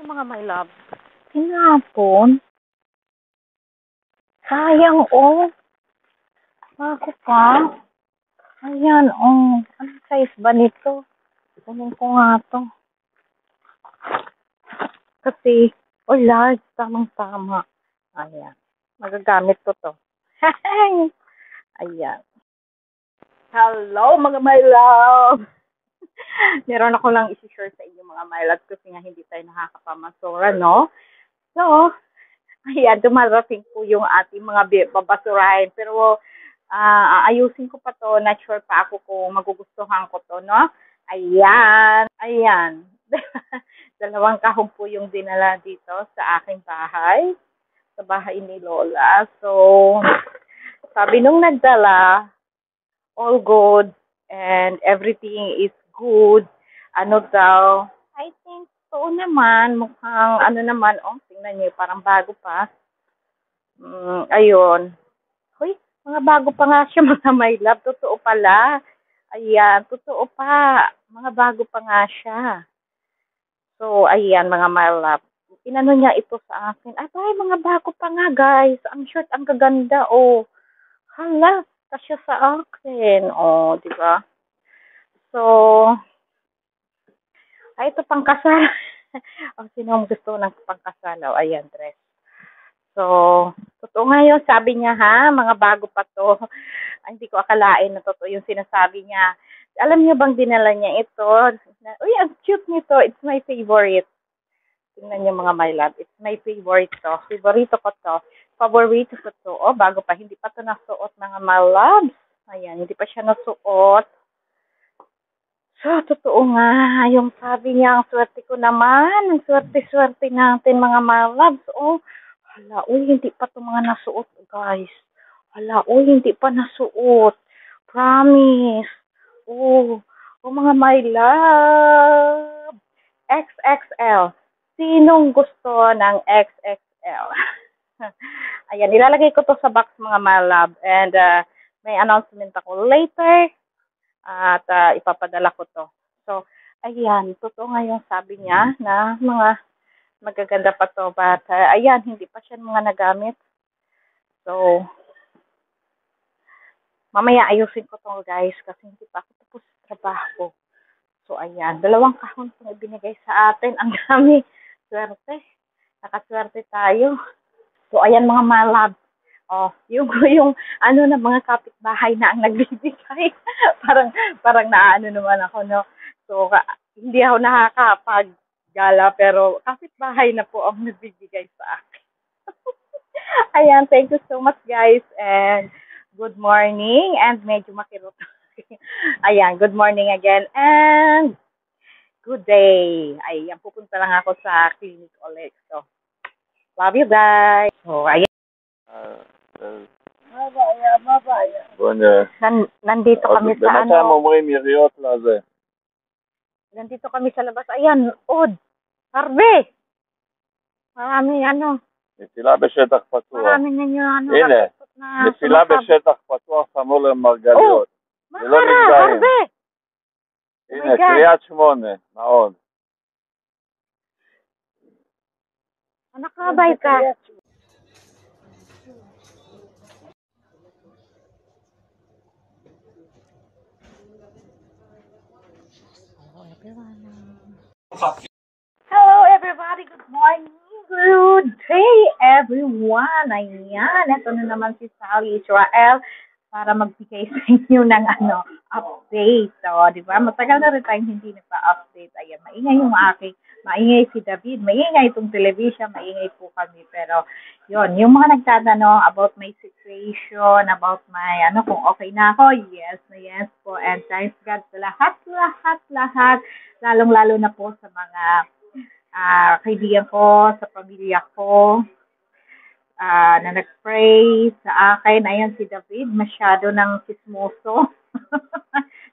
Mga my love. Tinapon? Sayang, oh. Ako pa. Ayan, oh. Ano size ba nito? Kunin ko nga to. Kasi, oh, large. Tamang-tama. Ayan. Magagamit ko to. Ayan. Hello, mga my love. Meron ako lang isi-share sa inyo, mga my love, kasi nga hindi tayo nakakapamasura, no? So, ayan, dumarating po yung ating mga babasurahin. Pero, aayusin ko pa to. Not sure pa ako kung magugustuhan ko to, no? Ayan. Ayan. Dalawang kahon po yung dinala dito sa aking bahay. Sa bahay ni Lola. So, sabi nung nagdala, all good and everything is good. Ano daw? I think so naman. Mukhang ano naman. Oh, tingnan niyo. Parang bago pa. Ayun. Hoy, mga bago pa nga siya, mga my love. Totoo pala. Ayan, totoo pa. Mga bago pa nga siya. So, ayan, mga my love. Inano niya ito sa akin. Ay, mga bago pa nga, guys. Ang short, ang gaganda, oh. Hala, kasya sa akin. Oh, di ba? So, ay, ito pang kasal. Oh, sino ang gusto ng pangkasal? Oh, ayan, dress. So, totoo nga yun, sabi niya ha, mga bago pa to. Ay, hindi ko akalain na totoo yung sinasabi niya. Alam niyo bang dinala niya ito? Uy, ang cute nito. It's my favorite. Tingnan niyo mga my love. It's my favorite to. Favorito ko to. Favorito ko to. Oh, bago pa. Hindi pa to nasuot mga my loves. Ayan, hindi pa siya nasuot. So, totoo nga. Yung sabi niya, ang swerte ko naman. Ang swerte-swerte natin mga my loves. Oh, hala, uy, hindi pa to mga nasuot, guys. Hala, uy, hindi pa nasuot. Promise. Oh, oh mga my love. XXL. Sinong gusto ng XXL? Ayan, ilalagay ko to sa box mga my love. And may announcement ako later. At ipapadala ko to. So, ayan, totoo nga yung sabi niya na mga magaganda pa to. But, ayan, hindi pa siya mga nagamit. So, mamaya ayusin ko to guys kasi hindi pa ako tapos sa trabaho. So, ayan, dalawang kahon pong ibinigay sa atin. Ang dami. Swerte. Nakaswerte tayo. So, ayan mga malab. Oh, yung ano na mga kapitbahay na ang nagbibigay. parang naano naman ako, no. So, hindi ako nakakapaggala pero kapitbahay na po ang nagbibigay sa akin. Ayan, thank you so much guys and good morning and medyo makirot. Ayan, good morning again and good day. Ayan, pupunta lang ako sa clinic ulit. So, love you guys. So, ayan. Mabaya. Nandito kami sa ano. Nandito kami sa labas. Ayan, Od. Harvey. Marami ano. נפילה בשטח פתוח. Marami ninyo ano. הנה, נפילה בשטח פתוח שמאל למרגליות. זה לא נפגעים. הנה, קריית שמונה, מעון. Anak ka, bay ka. Hello everybody, good morning, good day everyone. Ayan, ito na naman si Sally Israel para magbigay sa inyo ng update. So, di ba? Matagal na rin tayong hindi nagpa-update. Ayan, maingay si David, maingay itong television, maingay po kami. Pero, yun, yung mga nagtatanong about my situation, about my, kung okay na ako, yes na yes po. And thanks God sa lahat. Lalong-lalo na po sa mga kaibigan ko, sa pamilya ko, na nag-pray sa akin. Ayan si David, masyado ng chismoso.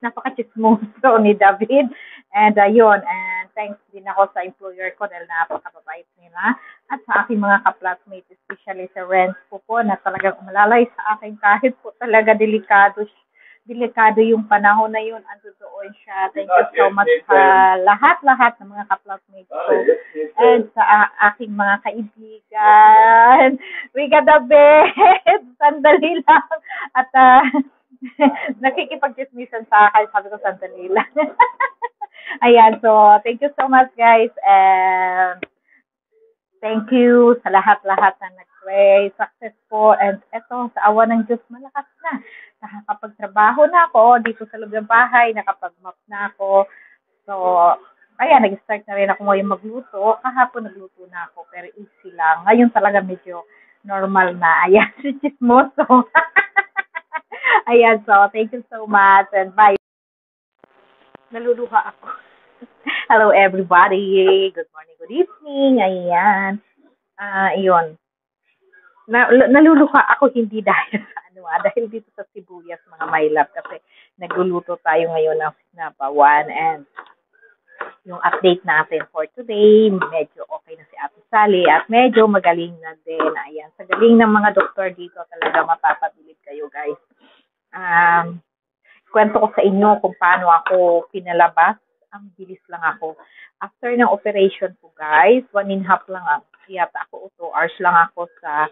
Napaka-chismoso ni David. And ayun, and thanks din ako sa employer ko dahil napakababait nila. At sa aking mga ka-flatmates, especially sa Renz po na talagang umalalay sa akin kahit po talaga delikado yung panahon na yun. Ang totoo siya. Thank you so much sa lahat-lahat ng mga ka-flatmates ko and sa aking mga kaibigan. We got the best. Sandali lang. At nakikipag-chismisan sa akin. Sabi ko, sandali lang. Ayan, so thank you so much guys. And thank you sa lahat-lahat na nag-pray, successful, and eto, sa awa ng Diyos, malakas na. Nakakapagtrabaho na ako dito sa loob ng bahay, nakapag-map na ako. So, ayan, nag-start na rin ako ngayon magluto. Kahapon nagluto na ako, pero easy lang. Ngayon talaga medyo normal na. Ayan, si Chismoso. Ayan, so thank you so much, and bye. Naluluha ako. Hello everybody. Good morning, good evening. Ayan. Iyon. Naluluha ako hindi dahil sa dahil dito sa sibuyas mga my love kasi nagluluto tayo ngayon ng sinabawan and yung update natin for today, medyo okay na si Ate Sally at medyo magaling na din. Ayan. Sa galing ng mga doktor dito talaga mapapabilib kayo guys. Kwento ko sa inyo kung paano ako pinalabas. Ang bilis lang ako. After ng operation ko guys, 1.5 lang ako. Yata ako 2 hours lang ako sa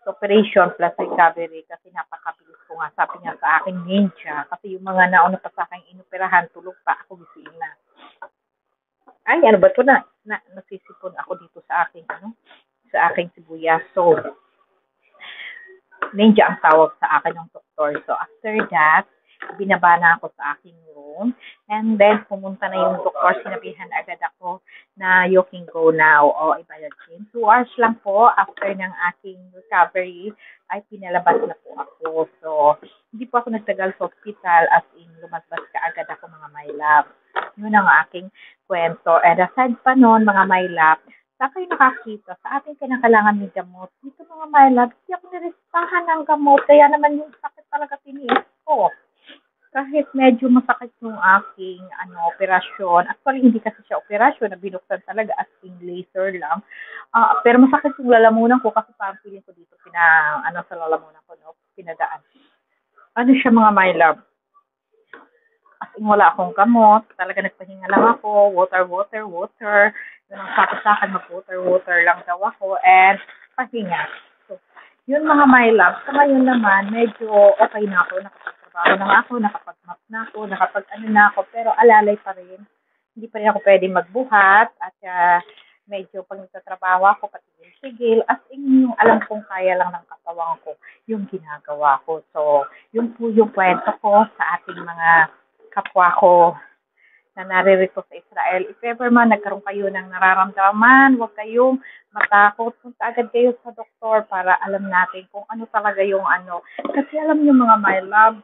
operation plus recovery kasi napakabilis ko nga. Sabi nga sa akin ninja kasi yung mga nauna pa sa akin inoperahan, tulog pa ako gising na. Ay, ano ba ito na? Nasisipon ako dito sa aking sa aking sibuyas. So, ninja ang tawag sa akin ng doktor. So, after that, binaba na ako sa aking room. And then, pumunta na yung doktor. Sinabihan agad ako na you can go now. O, ibayad din. 2 hours lang po after ng aking recovery ay pinalabas na po ako. So, hindi po ako nagtagal sa hospital as in lumabas ka agad ako mga my love. Yun ang aking kwento. And aside pa noon mga my love, saan kayo nakakita sa ating kinakailangan ng gamot? Dito mga my love, hindi ako nirestahan ng gamot. Kaya naman yung sakit talaga tiniis ko. Kahit medyo masakit yung aking operasyon. Actually, hindi kasi siya operasyon na binuksan talaga as in laser lang. Pero masakit yung lalamunan ko kasi parang feeling ko dito sa lalamunan ko, pinadaan. Ano siya mga my love? As in, wala akong gamot. Talaga nagpahinga lang ako. Water. Yun ang sabi sa akin, mag-water lang daw ako. And pahinga. So, yun mga my love. Sa ngayon naman, medyo okay na ako. Nakapagtrabaho na ako, nakapag-map na ako, na ako. Pero alalay pa rin. Hindi pa rin ako pwede magbuhat. At medyo pag nagtatrabaho ako, patigil-sigil. As in, yung alam kong kaya lang ng katawan ko, yung ginagawa ko. So, yun po yung kwento ko sa ating mga kapwa ko na naririto sa Israel. If ever man nagkaroon kayo ng nararamdaman, huwag kayong matakot. Punta agad kayo sa doktor para alam natin kung ano talaga yung Kasi alam niyo mga my love,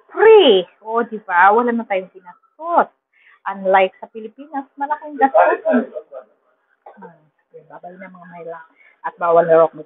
free. O, di ba? Wala na tayong ginastos. Unlike sa Pilipinas, malaking gastos. Babay na mga my love. At bawal na rock